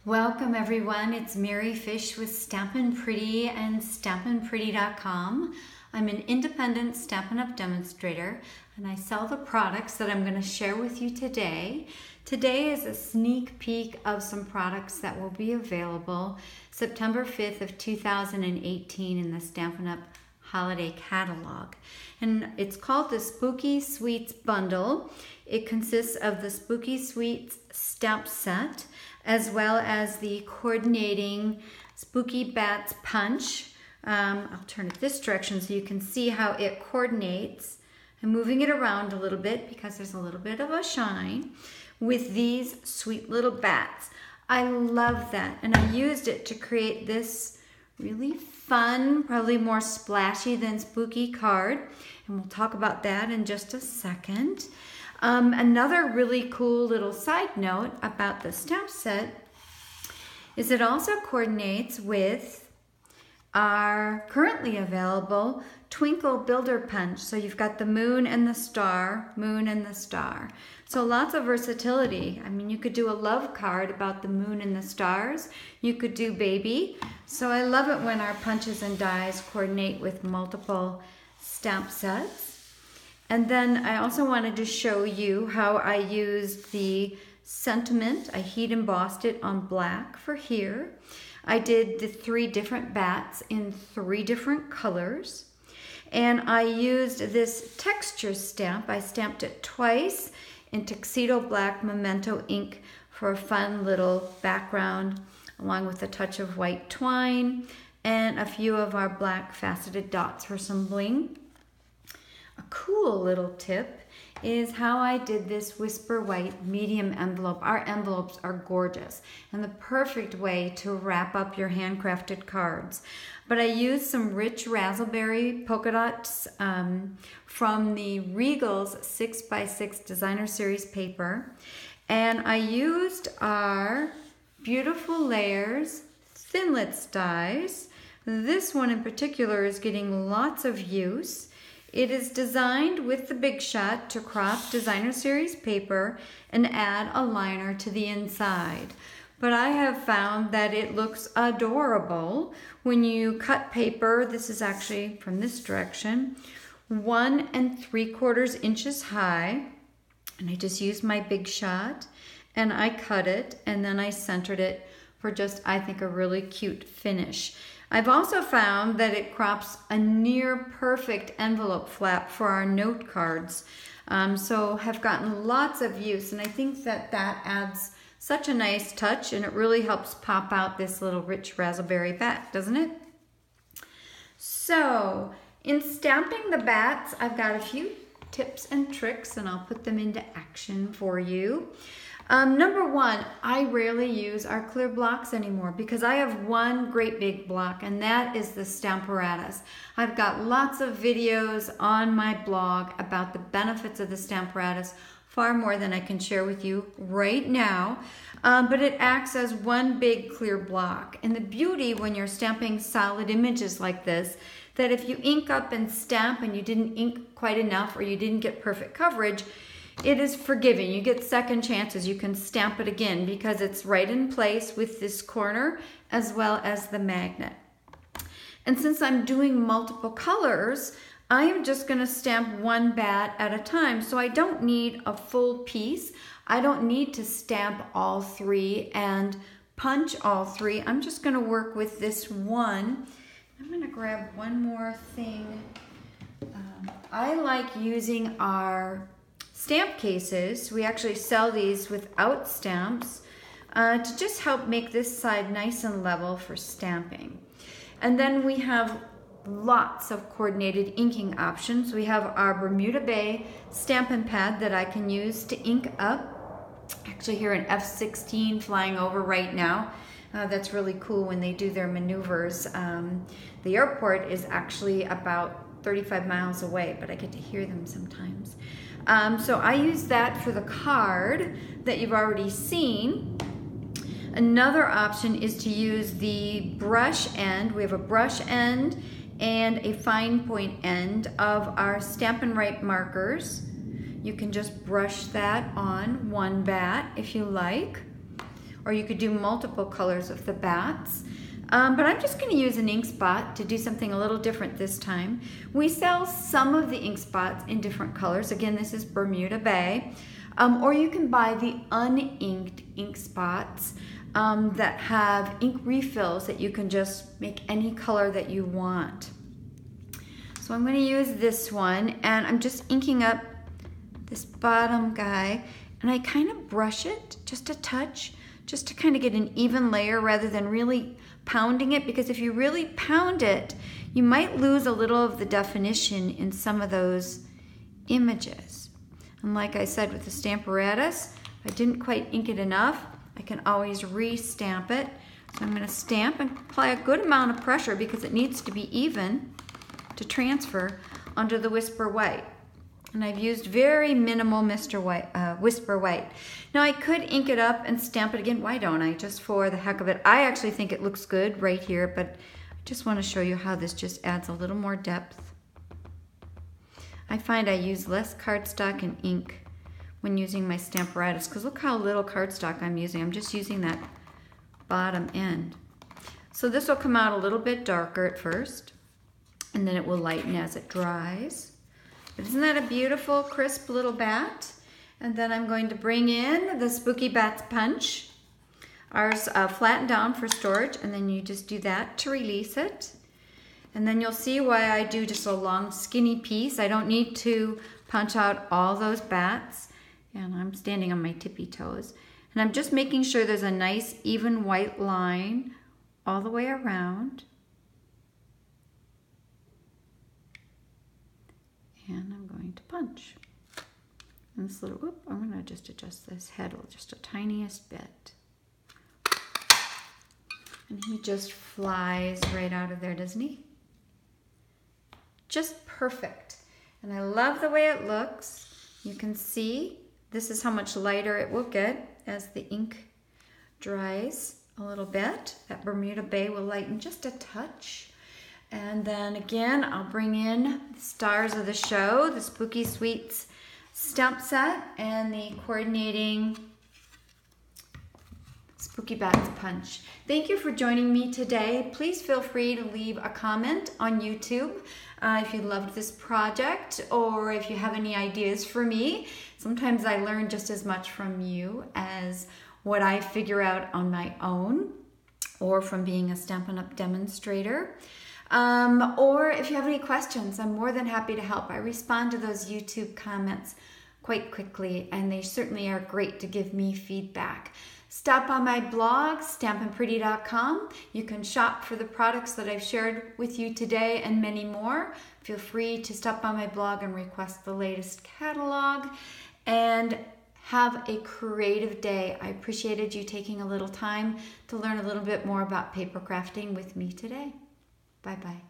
Welcome everyone, it's Mary Fish with Stampin' Pretty and stampinpretty.com. I'm an independent Stampin' Up! Demonstrator and I sell the products that I'm going to share with you today. Today is a sneak peek of some products that will be available September 5th of 2018 in the Stampin' Up! Holiday Catalog. And it's called the Spooky Sweets Bundle. It consists of the Spooky Sweets stamp set as well as the coordinating Spooky Bats punch. I'll turn it this direction so you can see how it coordinates. I'm moving it around a little bit because there's a little bit of a shine with these sweet little bats. I love that, and I used it to create this really fun, probably more splashy than spooky card, and we'll talk about that in just a second. Another really cool little side note about the stamp set is it also coordinates with our currently available Twinkle Builder Punch. So you've got the moon and the star, moon and the star. So lots of versatility. I mean, you could do a love card about the moon and the stars. You could do baby. So I love it when our punches and dies coordinate with multiple stamp sets. And then I also wanted to show you how I used the sentiment. I heat embossed it on black for here. I did the 3 different bats in 3 different colors. And I used this texture stamp. I stamped it twice in Tuxedo Black Memento ink for a fun little background, along with a touch of white twine and a few of our black faceted dots for some bling. A cool little tip is how I did this Whisper White medium envelope. Our envelopes are gorgeous and the perfect way to wrap up your handcrafted cards. But I used some rich raspberry polka dots from the Regal's 6x6 Designer Series paper. And I used our Beautiful Layers Thinlits dies. This one in particular is getting lots of use. It is designed with the Big Shot to crop Designer Series paper and add a liner to the inside. But I have found that it looks adorable when you cut paper. This is actually from this direction, 1 3/4 inches high. And I just used my Big Shot and I cut it and then I centered it for just, I think, a really cute finish. I've also found that it crops a near perfect envelope flap for our note cards. So have gotten lots of use, and I think that that adds such a nice touch, and it really helps pop out this little rich raspberry bat, doesn't it? So in stamping the bats, I've got a few tips and tricks, and I'll put them into action for you. Number 1, I rarely use our clear blocks anymore because I have one great big block, and that is the Stamparatus. I've got lots of videos on my blog about the benefits of the Stamparatus, far more than I can share with you right now, but it acts as one big clear block. And the beauty when you're stamping solid images like this, that if you ink up and stamp and you didn't ink quite enough or you didn't get perfect coverage, it is forgiving. You get second chances. You can stamp it again because it's right in place with this corner as well as the magnet. And since I'm doing multiple colors, I am just going to stamp one bat at a time. So I don't need a full piece. I don't need to stamp all 3 and punch all 3. I'm just going to work with this one. I'm going to grab one more thing. I like using our stamp cases. We actually sell these without stamps to just help make this side nice and level for stamping. And then we have lots of coordinated inking options. We have our Bermuda Bay Stampin' Pad that I can use to ink up. Actually hear an F-16 flying over right now. That's really cool when they do their maneuvers. The airport is actually about 35 miles away, but I get to hear them sometimes. So I use that for the card that you've already seen. Another option is to use the brush end. We have a brush end and a fine point end of our Stampin' Right markers. You can just brush that on one bat if you like. or you could do multiple colors of the bats. But I'm just going to use an ink spot to do something a little different this time. We sell some of the ink spots in different colors. Again, this is Bermuda Bay. Or you can buy the uninked ink spots that have ink refills that you can just make any color that you want. So I'm going to use this one, and I'm just inking up this bottom guy, and I kind of brush it just a touch, just to kind of get an even layer rather than really pounding it, because if you really pound it, you might lose a little of the definition in some of those images. And like I said with the Stamparatus, if I didn't quite ink it enough, I can always re-stamp it. So I'm going to stamp and apply a good amount of pressure because it needs to be even to transfer onto the Whisper White. And I've used very minimal Whisper White. Now I could ink it up and stamp it again. Why don't I? Just for the heck of it. I actually think it looks good right here, but I just want to show you how this just adds a little more depth. I find I use less cardstock and ink when using my Stamparatus, because look how little cardstock I'm using. I'm just using that bottom end. So this will come out a little bit darker at first, and then it will lighten as it dries. But isn't that a beautiful, crisp little bat? And then I'm going to bring in the Spooky Bats Punch. Ours flattened down for storage, and then you just do that to release it. And then you'll see why I do just a long, skinny piece. I don't need to punch out all those bats. And I'm standing on my tippy toes. And I'm just making sure there's a nice, even white line all the way around. And I'm going to punch. And this little, I'm going to just adjust this head just a tiniest bit. And he just flies right out of there, doesn't he? Just perfect. And I love the way it looks. You can see this is how much lighter it will get as the ink dries a little bit. That Bermuda Bay will lighten just a touch. And then again, I'll bring in the stars of the show, the Spooky Sweets stamp set and the coordinating Spooky Bats Punch. Thank you for joining me today. Please feel free to leave a comment on YouTube if you loved this project, or if you have any ideas for me. Sometimes I learn just as much from you as what I figure out on my own, or from being a Stampin' Up! Demonstrator. Or if you have any questions, I'm more than happy to help. I respond to those YouTube comments quite quickly, and they certainly are great to give me feedback. Stop on my blog, stampinpretty.com. You can shop for the products that I've shared with you today and many more. Feel free to stop on my blog and request the latest catalog. And have a creative day. I appreciated you taking a little time to learn a little bit more about paper crafting with me today. Bye-bye.